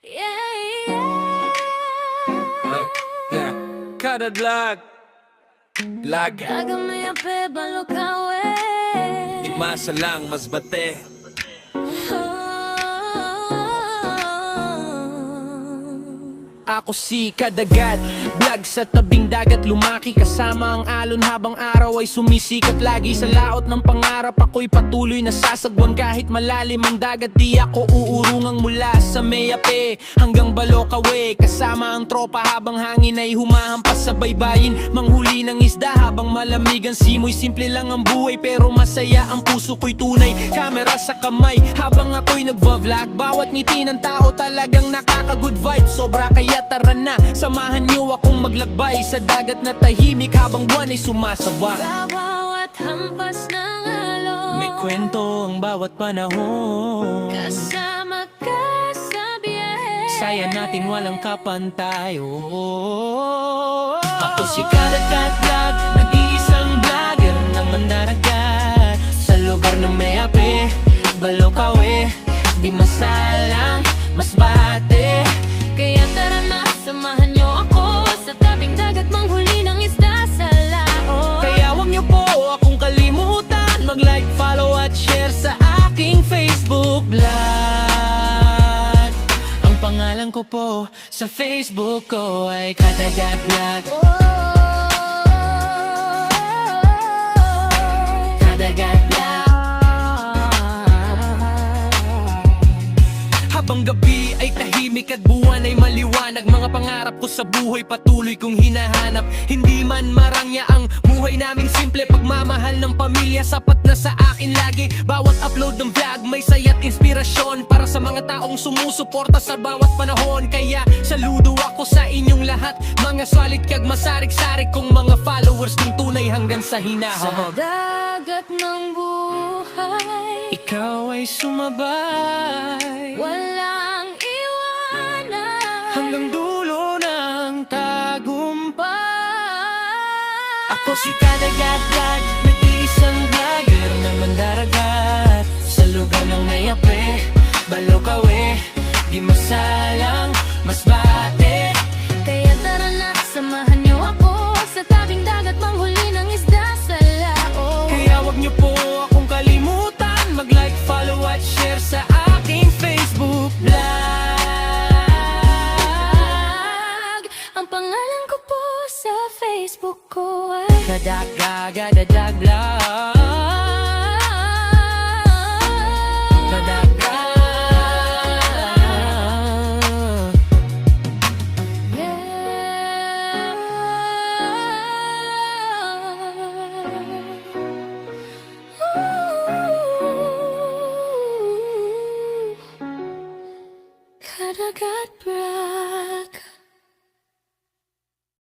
Yeah, yeah. Kadadlag Lag Gagawin yung pebalo kawe. Di masalang mas bate Ako si Kadagat, vlog sa tabing dagat. Lumaki kasama ang alon habang araw ay sumisikat. Lagi sa laot ng pangarap ako'y patuloy na sasagwan. Kahit malalim ang dagat di ako uurungang mula sa Meyape hanggang Balocawe. Kasama ang tropa habang hangin ay humahampas sa baybayin. Manghuli ng isda habang malamig ang simoy. Simple lang ang buhay pero masaya ang puso ko'y tunay. Camera sa kamay habang ako'y nagva-vlog. Bawat ngiti ng tao talagang nakaka-good vibe. Sobra kaya tara na, samahan niyo akong maglakbay sa dagat na tahimik habang buwan ay sumasabak. Sa bawat hampas ng alon May kwento ang bawat panahon. kasama ka sa biyahe. Saya natin walang kapantay. Ako si Kadagat Vlog, nag-iisang vlogger ng mandaragat. Sa lugar ng Meyape, Balocawe, di masalang, mas bate. Kaya tara na, samahan niyo ako sa tabing dagat manghuli ng isda sa laot. Kaya wag niyo po akong kalimutan, mag-like, follow at share sa aking Facebook vlog. Ang pangalan ko po sa Facebook ko ay Kadagat Vlog. Kadagat Vlog. Habang gabi ay tahimik at buwan ay maliwanag. Mga pangarap ko sa buhay patuloy kong hinahanap. Hindi man marangya ang buhay naming simple. Pagmamahal ng pamilya sapat na sa akin lagi. Bawat upload ng vlog may saya't inspirasyon para sa mga taong sumusuporta sa bawat panahon. Kaya saludo ako sa inyong lahat, mga solid kag masarik-sarik kong mga followers kong tunay hanggang sa Sa hinahog. dagat ng buhay Ikaw ay sumabay walang iwanan hanggang dulo ng tagumpay. Ako si Kadagat Vlog, nag-iisang vlogger ng mandaragat. Sa lugar ng Meyape, Balocawe, di masalang, mas bate. Kaya tara na, samahan niyo ako sa tabing dagat manghuli ng isda sa laot. Kaya wag niyo po akong kalimutan, mag-like, follow at share sa aking Facebook vlog. Ang pangalan ko po sa Facebook ko ay Kadagat Vlog. Kadagat. yeah. Ooh. Kadagat Vlog.